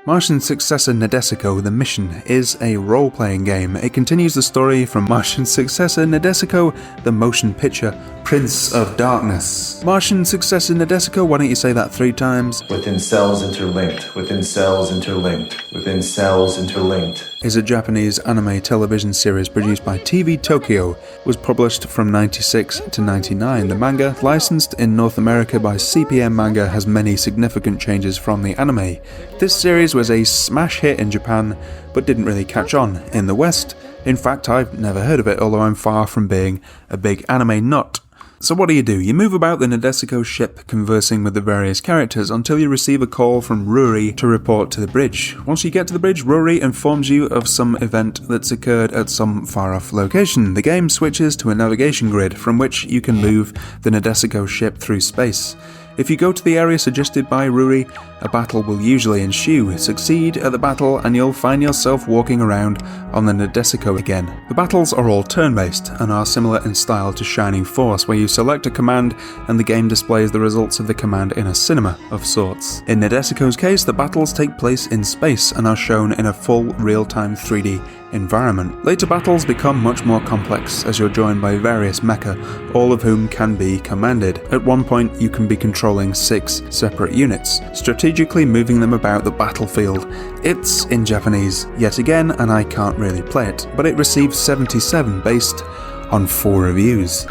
Martian Successor Nadesico The Mission is a role-playing game. It continues the story from Martian Successor Nadesico The Motion Picture, Prince of Darkness. Martian Successor Nadesico, why don't you say that 3 times? Within cells interlinked, within cells interlinked, within cells interlinked. Is a Japanese anime television series produced by TV Tokyo. Was published from 96 to 99. The manga, licensed in North America by CPM Manga, has many significant changes from the anime. This series was a smash hit in Japan, but didn't really catch on in the West. In fact, I've never heard of it, although I'm far from being a big anime nut. So what do? You move about the Nadesico ship, conversing with the various characters until you receive a call from Ruri to report to the bridge. Once you get to the bridge, Ruri informs you of some event that's occurred at some far-off location. The game switches to a navigation grid from which you can move the Nadesico ship through space. If you go to the area suggested by Ruri, a battle will usually ensue. Succeed at the battle and you'll find yourself walking around on the Nadesico again. The battles are all turn-based and are similar in style to Shining Force, where you select a command and the game displays the results of the command in a cinema of sorts. In Nadesico's case, the battles take place in space and are shown in a full real-time 3D environment. Later battles become much more complex as you're joined by various mecha, all of whom can be commanded. At one point you can be controlling 6 separate units, strategically moving them about the battlefield. It's in Japanese yet again, and I can't really play it, but it received 77 based on 4 reviews.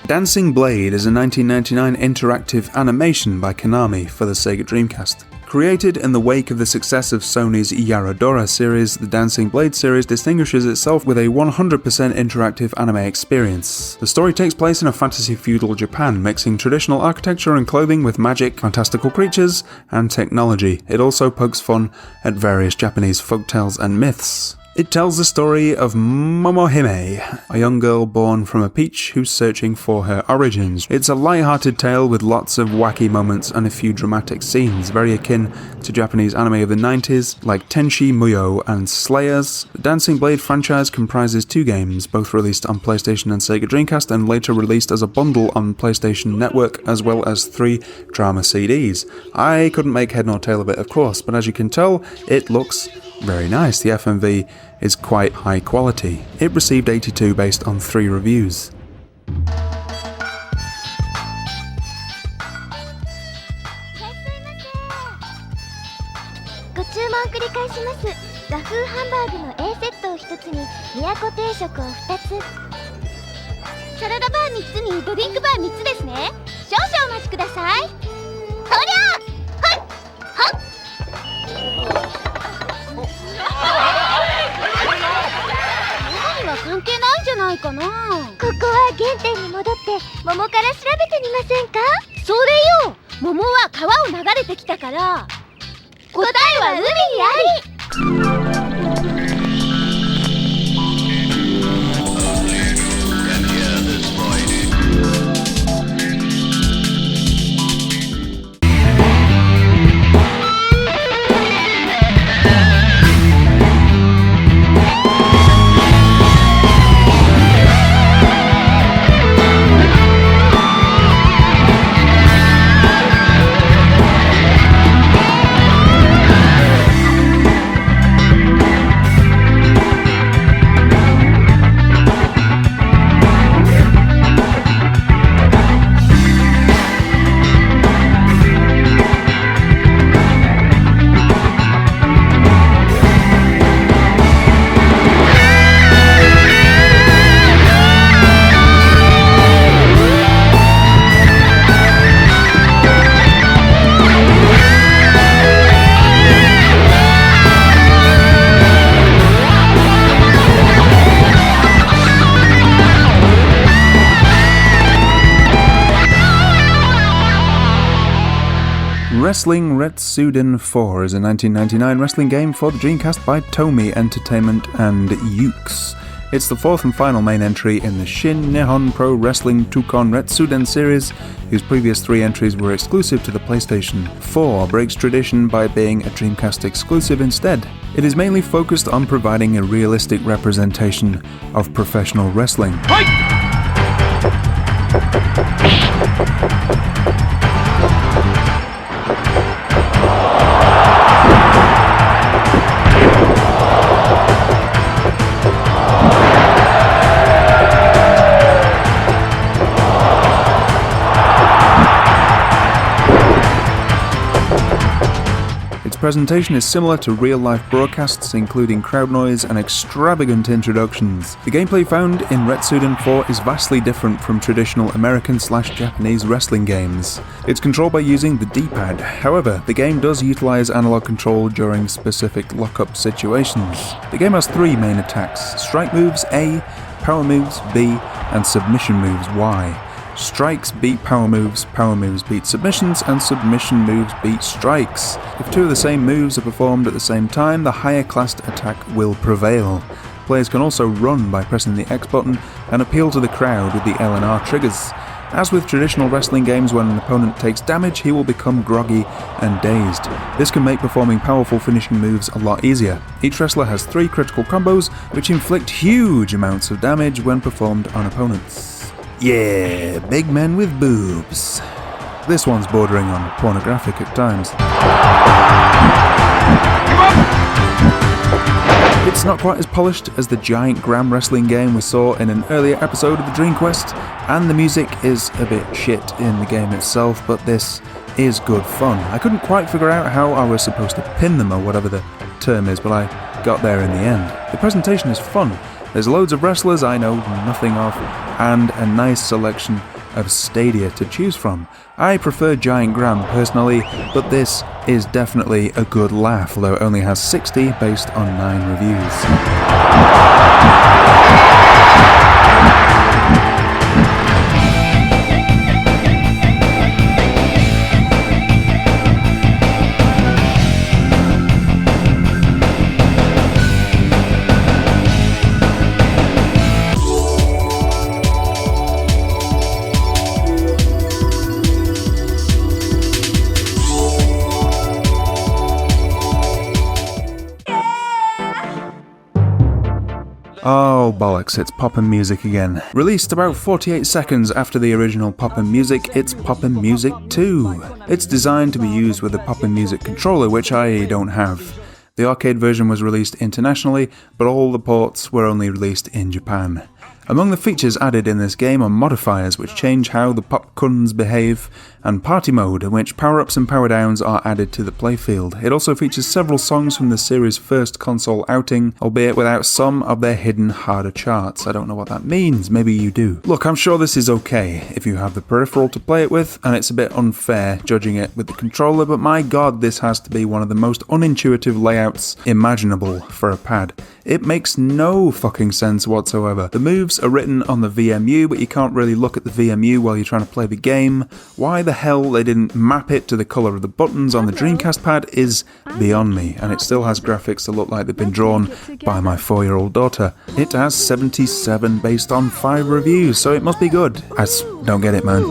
Dancing Blade is a 1999 interactive animation by Konami for the Sega Dreamcast. Created in the wake of the success of Sony's Yaradora series, the Dancing Blade series distinguishes itself with a 100% interactive anime experience. The story takes place in a fantasy feudal Japan, mixing traditional architecture and clothing with magic, fantastical creatures, and technology. It also pokes fun at various Japanese folktales and myths. It tells the story of Momohime, a young girl born from a peach who's searching for her origins. It's a light-hearted tale with lots of wacky moments and a few dramatic scenes, very akin to Japanese anime of the 90s like Tenshi Muyo and Slayers. The Dancing Blade franchise comprises 2 games, both released on PlayStation and Sega Dreamcast and later released as a bundle on PlayStation Network, as well as 3 drama CDs. I couldn't make head nor tail of it, of course, but as you can tell, it looks very nice. The FMV is quite high quality. It received 82 based on 3 reviews. ご注文繰り返します。和風ハンバーグの A セットを1つに宮古定食を2つ。サラダバー3つにドリンクバー3つですね。少々お待ちください。とりゃ！はい！はっ！関係ないんじゃないかな。ここは原点に戻って桃から調べてみませんか。それよ、桃は川を流れてきたから。答えは海にあり。Wrestling Retsuden 4 is a 1999 wrestling game for the Dreamcast by Tomy Entertainment and Yuke's. It's the fourth and final main entry in the Shin Nihon Pro Wrestling Tokon Retsuden series, whose previous three entries were exclusive to the PlayStation. 4 breaks tradition by being a Dreamcast exclusive instead. It is mainly focused on providing a realistic representation of professional wrestling. Presentation is similar to real-life broadcasts, including crowd noise and extravagant introductions. The gameplay found in Retsuden 4 is vastly different from traditional American/Japanese wrestling games. It's controlled by using the D-pad. However, the game does utilize analog control during specific lock-up situations. The game has three main attacks: strike moves A, power moves B, and submission moves Y. Strikes beat power moves beat submissions, and submission moves beat strikes. If two of the same moves are performed at the same time, the higher classed attack will prevail. Players can also run by pressing the X button and appeal to the crowd with the L and R triggers. As with traditional wrestling games, when an opponent takes damage, he will become groggy and dazed. This can make performing powerful finishing moves a lot easier. Each wrestler has 3 critical combos, which inflict huge amounts of damage when performed on opponents. Yeah, big men with boobs. This one's bordering on pornographic at times. It's not quite as polished as the giant Gram wrestling game we saw in an earlier episode of the Dreamquest, and the music is a bit shit in the game itself, but this is good fun. I couldn't quite figure out how I was supposed to pin them or whatever the term is, but I got there in the end. The presentation is fun. There's loads of wrestlers I know nothing of, and a nice selection of stadia to choose from. I prefer Giant Gram personally, but this is definitely a good laugh, although it only has 60 based on 9 reviews. Oh bollocks, it's Poppin' Music again. Released about 48 seconds after the original Poppin' Music, it's Poppin' Music 2. It's designed to be used with the Poppin' Music controller, which I don't have. The arcade version was released internationally, but all the ports were only released in Japan. Among the features added in this game are modifiers which change how the Popkuns behave, and party mode in which power-ups and power-downs are added to the playfield. It also features several songs from the series' first console outing, albeit without some of their hidden harder charts. I don't know what that means, maybe you do. Look, I'm sure this is okay if you have the peripheral to play it with, and it's a bit unfair judging it with the controller, but my god, this has to be one of the most unintuitive layouts imaginable for a pad. It makes no fucking sense whatsoever. The moves are written on the VMU, but you can't really look at the VMU while you're trying to play the game. Why the hell they didn't map it to the colour of the buttons on the Dreamcast pad is beyond me, and it still has graphics that look like they've been drawn by my 4-year-old daughter. It has 77 based on 5 reviews, so it must be good. I just don't get it, man.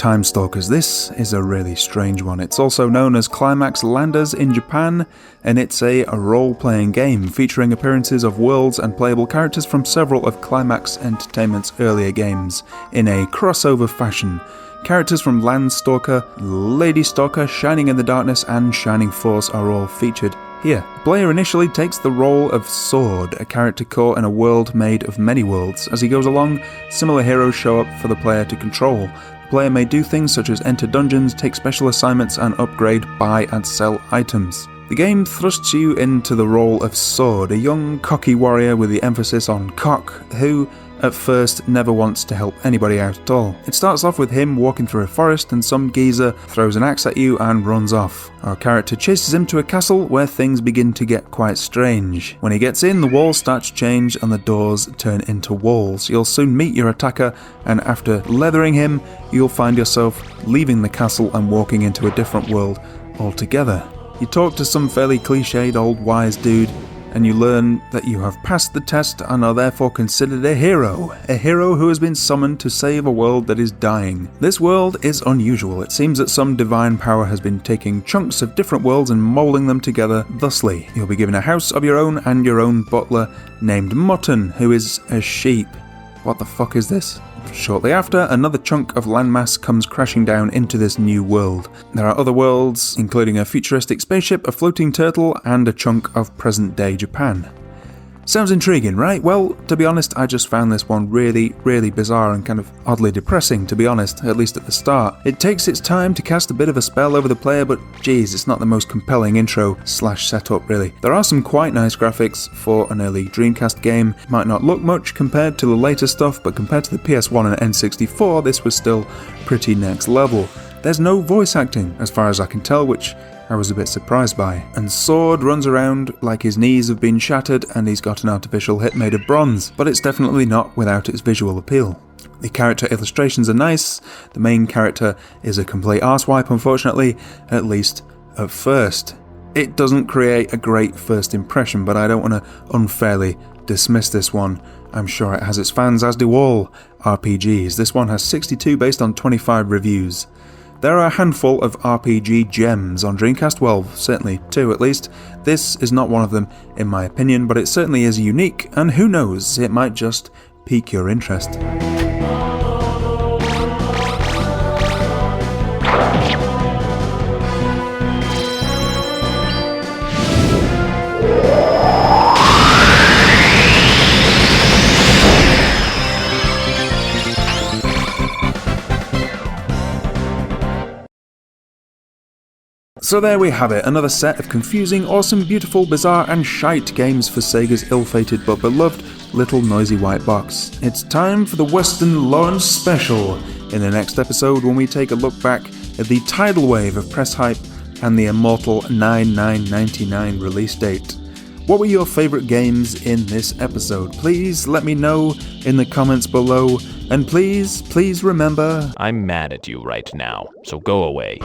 Time Stalkers. This is a really strange one. It's also known as Climax Landers in Japan, and it's a role-playing game featuring appearances of worlds and playable characters from several of Climax Entertainment's earlier games in a crossover fashion. Characters from Landstalker, Lady Stalker, Shining in the Darkness, and Shining Force are all featured here. The player initially takes the role of Sword, a character caught in a world made of many worlds. As he goes along, similar heroes show up for the player to control. The player may do things such as enter dungeons, take special assignments, and upgrade, buy, and sell items. The game thrusts you into the role of Sword, a young, cocky warrior with the emphasis on cock, who at first never wants to help anybody out at all. It starts off with him walking through a forest and some geezer throws an axe at you and runs off. Our character chases him to a castle where things begin to get quite strange. When he gets in, the walls start to change and the doors turn into walls. You'll soon meet your attacker, and after leathering him, you'll find yourself leaving the castle and walking into a different world altogether. You talk to some fairly cliched old wise dude, and you learn that you have passed the test and are therefore considered a hero who has been summoned to save a world that is dying. This world is unusual. It seems that some divine power has been taking chunks of different worlds and moulding them together thusly. You'll be given a house of your own and your own butler named Mutton, who is a sheep. What the fuck is this? Shortly after, another chunk of landmass comes crashing down into this new world. There are other worlds, including a futuristic spaceship, a floating turtle, and a chunk of present-day Japan. Sounds intriguing, right? Well, to be honest, I just found this one really, really bizarre and kind of oddly depressing, to be honest, at least at the start. It takes its time to cast a bit of a spell over the player, but geez, it's not the most compelling intro/setup, really. There are some quite nice graphics for an early Dreamcast game. It might not look much compared to the later stuff, but compared to the PS1 and N64, this was still pretty next level. There's no voice acting, as far as I can tell, which I was a bit surprised by. And Sword runs around like his knees have been shattered and he's got an artificial hip made of bronze, but it's definitely not without its visual appeal. The character illustrations are nice. The main character is a complete arsewipe, unfortunately, at least at first. It doesn't create a great first impression, but I don't want to unfairly dismiss this one. I'm sure it has its fans, as do all RPGs. This one has 62 based on 25 reviews. There are a handful of RPG gems on Dreamcast, well, certainly 2 at least. This is not one of them in my opinion, but it certainly is unique, and who knows, it might just pique your interest. So there we have it, another set of confusing, awesome, beautiful, bizarre and shite games for Sega's ill-fated but beloved little noisy white box. It's time for the Western Launch Special, in the next episode when we take a look back at the tidal wave of press hype and the immortal 9/9/99 release date. What were your favourite games in this episode? Please let me know in the comments below, and please remember... I'm mad at you right now, so go away.